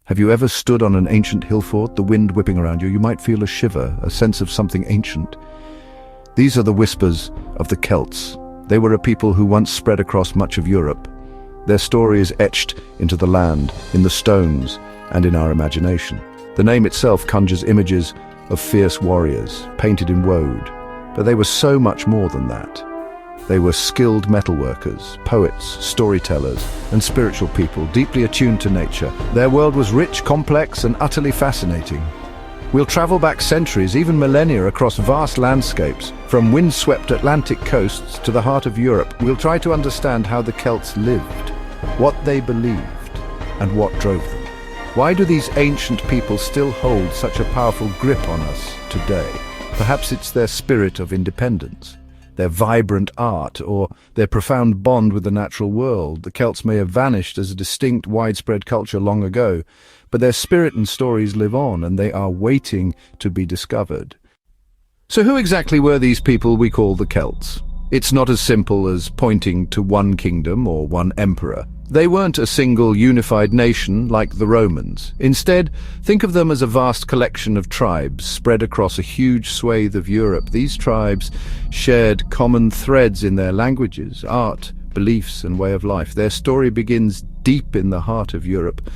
Have you ever stood on an ancient hill fort, the wind whipping around you? You might feel a shiver, a sense of something ancient. These are the whispers of the Celts. They were a people who once spread across much of Europe. Their story is etched into the land, in the stones, and in our imagination. The name itself conjures images of fierce warriors, painted in woad. But they were so much more than that. They were skilled metalworkers, poets, storytellers, and spiritual people, deeply attuned to nature. Their world was rich, complex, and utterly fascinating. We'll travel back centuries, even millennia, across vast landscapes, from windswept Atlantic coasts to the heart of Europe. We'll try to understand how the Celts lived, what they believed, and what drove them. Why do these ancient people still hold such a powerful grip on us today? Perhaps it's their spirit of independence, their vibrant art, or their profound bond with the natural world. The Celts may have vanished as a distinct, widespread culture long ago, but their spirit and stories live on, and they are waiting to be discovered. So who exactly were these people we call the Celts? It's not as simple as pointing to one kingdom or one emperor. They weren't a single unified nation like the Romans. Instead, think of them as a vast collection of tribes spread across a huge swathe of Europe. These tribes shared common threads in their languages, art, beliefs, and way of life. Their story begins deep in the heart of Europe,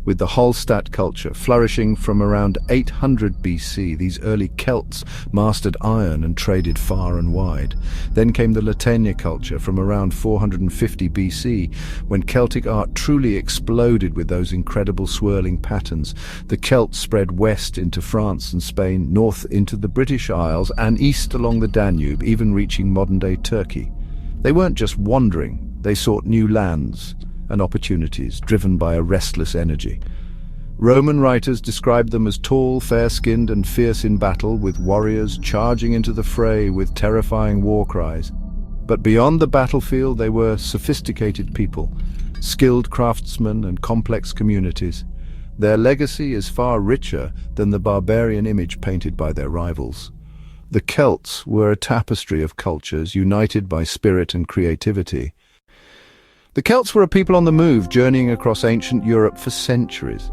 with the Hallstatt culture flourishing from around 800 BC. These early Celts mastered iron and traded far and wide. Then came the Latènia culture from around 450 BC, when Celtic art truly exploded with those incredible swirling patterns. The Celts spread west into France and Spain, north into the British Isles, and east along the Danube, even reaching modern-day Turkey. They weren't just wandering, they sought new lands and opportunities, driven by a restless energy. Roman writers described them as tall, fair-skinned, and fierce in battle, with warriors charging into the fray with terrifying war cries. But beyond the battlefield, they were sophisticated people, skilled craftsmen and complex communities. Their legacy is far richer than the barbarian image painted by their rivals. The Celts were a tapestry of cultures united by spirit and creativity. The Celts were a people on the move, journeying across ancient Europe for centuries.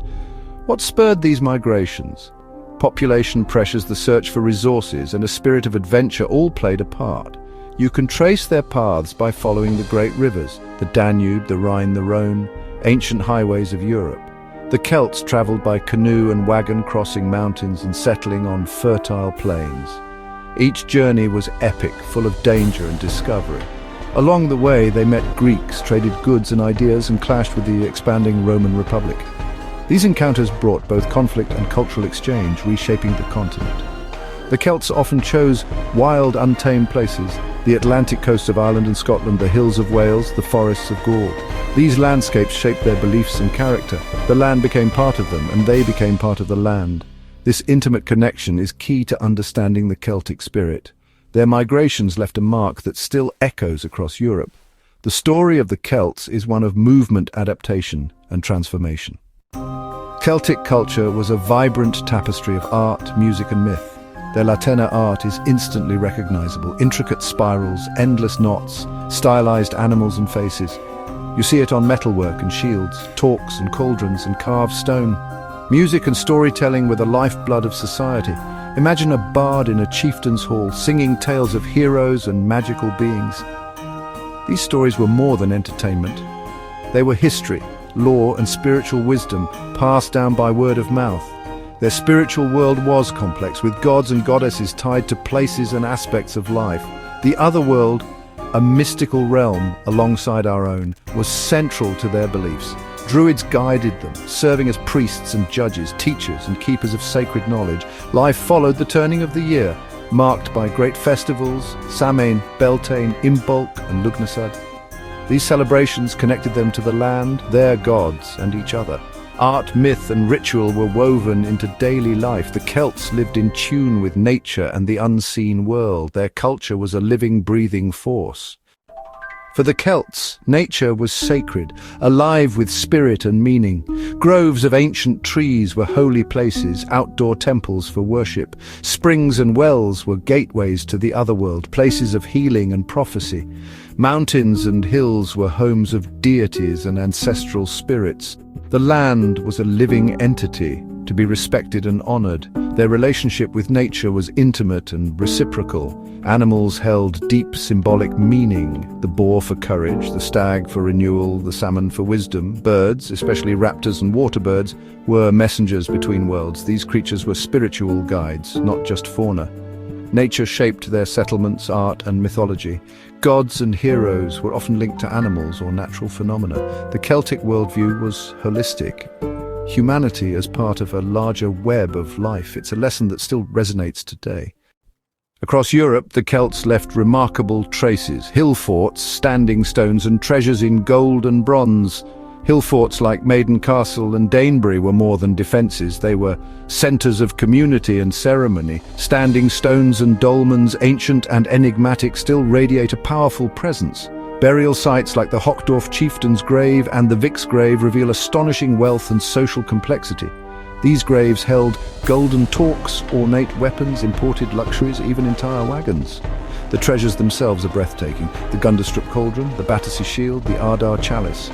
What spurred these migrations? Population pressures, the search for resources, and a spirit of adventure all played a part. You can trace their paths by following the great rivers, the Danube, the Rhine, the Rhone, ancient highways of Europe. The Celts traveled by canoe and wagon, crossing mountains and settling on fertile plains. Each journey was epic, full of danger and discovery. Along the way, they met Greeks, traded goods and ideas, and clashed with the expanding Roman Republic. These encounters brought both conflict and cultural exchange, reshaping the continent. The Celts often chose wild, untamed places: the Atlantic coast of Ireland and Scotland, the hills of Wales, the forests of Gaul. These landscapes shaped their beliefs and character. The land became part of them, and they became part of the land. This intimate connection is key to understanding the Celtic spirit. Their migrations left a mark that still echoes across Europe. The story of the Celts is one of movement, adaptation, and transformation. Celtic culture was a vibrant tapestry of art, music, and myth. Their Latènia art is instantly recognizable: intricate spirals, endless knots, stylized animals and faces. You see it on metalwork and shields, torques and cauldrons, and carved stone. Music and storytelling were the lifeblood of society. Imagine a bard in a chieftain's hall, singing tales of heroes and magical beings. These stories were more than entertainment. They were history, lore, and spiritual wisdom passed down by word of mouth. Their spiritual world was complex, with gods and goddesses tied to places and aspects of life. The other world, a mystical realm alongside our own, was central to their beliefs. Druids guided them, serving as priests and judges, teachers and keepers of sacred knowledge. Life followed the turning of the year, marked by great festivals: Samhain, Beltane, Imbolc, and Lugnasad. These celebrations connected them to the land, their gods, and each other. Art, myth, and ritual were woven into daily life. The Celts lived in tune with nature and the unseen world. Their culture was a living, breathing force. For the Celts, nature was sacred, alive with spirit and meaning. Groves of ancient trees were holy places, outdoor temples for worship. Springs and wells were gateways to the otherworld, places of healing and prophecy. Mountains and hills were homes of deities and ancestral spirits. The land was a living entity, to be respected and honored. Their relationship with nature was intimate and reciprocal. Animals held deep symbolic meaning: the boar for courage, the stag for renewal, the salmon for wisdom. Birds, especially raptors and water birds, were messengers between worlds. These creatures were spiritual guides, not just fauna. Nature shaped their settlements, art, and mythology. Gods and heroes were often linked to animals or natural phenomena. The Celtic worldview was holistic. Humanity as part of a larger web of life. It's a lesson that still resonates today. Across Europe, the Celts left remarkable traces: hill forts, standing stones, and treasures in gold and bronze. Hill forts like Maiden Castle and Danebury were more than defences. They were centres of community and ceremony. Standing stones and dolmens, ancient and enigmatic, still radiate a powerful presence. Burial sites like the Hockdorf chieftain's grave and the Vic's grave reveal astonishing wealth and social complexity. These graves held golden torques, ornate weapons, imported luxuries, even entire wagons. The treasures themselves are breathtaking: the Gundestrup cauldron, the Battersea shield, the Ardagh chalice.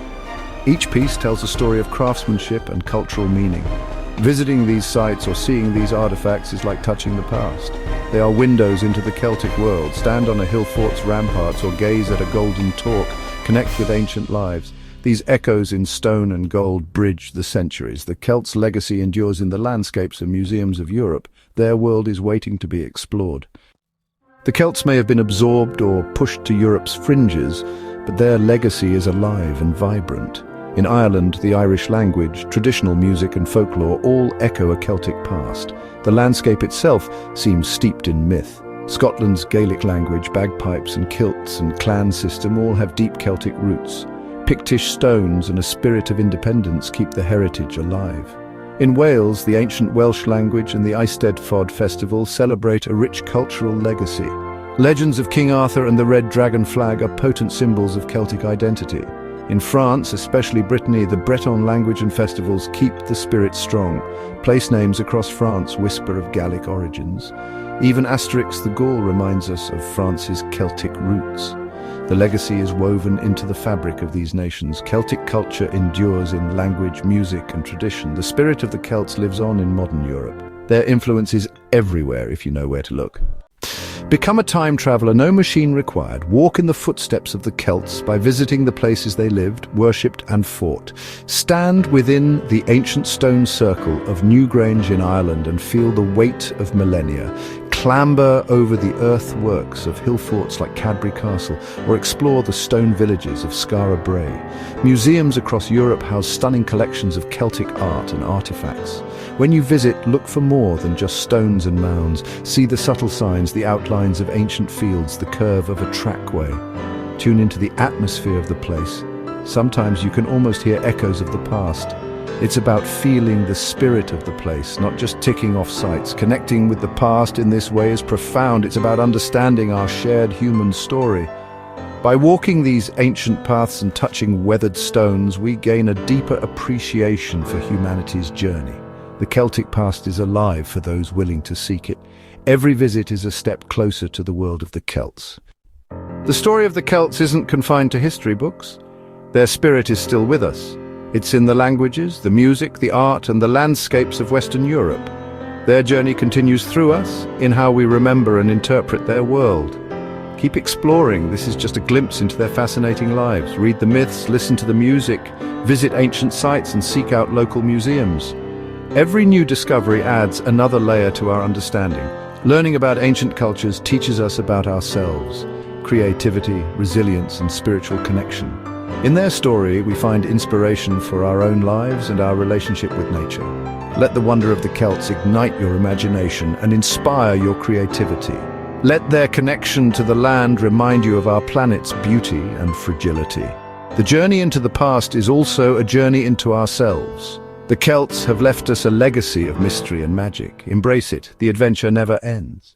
Each piece tells a story of craftsmanship and cultural meaning. Visiting these sites or seeing these artifacts is like touching the past. They are windows into the Celtic world. Stand on a hill fort's ramparts or gaze at a golden torque. Connect with ancient lives. These echoes in stone and gold bridge the centuries. The Celts' legacy endures in the landscapes and museums of Europe. Their world is waiting to be explored. The Celts may have been absorbed or pushed to Europe's fringes, but their legacy is alive and vibrant. In Ireland, the Irish language, traditional music and folklore all echo a Celtic past. The landscape itself seems steeped in myth. Scotland's Gaelic language, bagpipes and kilts and clan system all have deep Celtic roots. Pictish stones and a spirit of independence keep the heritage alive. In Wales, the ancient Welsh language and the Eisteddfod festival celebrate a rich cultural legacy. Legends of King Arthur and the Red Dragon flag are potent symbols of Celtic identity. In France, especially Brittany, the Breton language and festivals keep the spirit strong. Place names across France whisper of Gallic origins. Even Asterix the Gaul reminds us of France's Celtic roots. The legacy is woven into the fabric of these nations. Celtic culture endures in language, music, and tradition. The spirit of the Celts lives on in modern Europe. Their influence is everywhere if you know where to look. Become a time traveler, no machine required. Walk in the footsteps of the Celts by visiting the places they lived, worshipped, and fought. Stand within the ancient stone circle of Newgrange in Ireland and feel the weight of millennia. Clamber over the earthworks of hill forts like Cadbury Castle, or explore the stone villages of Skara Brae. Museums across Europe house stunning collections of Celtic art and artifacts. When you visit, look for more than just stones and mounds. See the subtle signs, the outlines of ancient fields, the curve of a trackway. Tune into the atmosphere of the place. Sometimes you can almost hear echoes of the past. It's about feeling the spirit of the place, not just ticking off sites. Connecting with the past in this way is profound. It's about understanding our shared human story. By walking these ancient paths and touching weathered stones, we gain a deeper appreciation for humanity's journey. The Celtic past is alive for those willing to seek it. Every visit is a step closer to the world of the Celts. The story of the Celts isn't confined to history books. Their spirit is still with us. It's in the languages, the music, the art, and the landscapes of Western Europe. Their journey continues through us, in how we remember and interpret their world. Keep exploring. This is just a glimpse into their fascinating lives. Read the myths, listen to the music, visit ancient sites, and seek out local museums. Every new discovery adds another layer to our understanding. Learning about ancient cultures teaches us about ourselves, creativity, resilience, and spiritual connection. In their story, we find inspiration for our own lives and our relationship with nature. Let the wonder of the Celts ignite your imagination and inspire your creativity. Let their connection to the land remind you of our planet's beauty and fragility. The journey into the past is also a journey into ourselves. The Celts have left us a legacy of mystery and magic. Embrace it. The adventure never ends.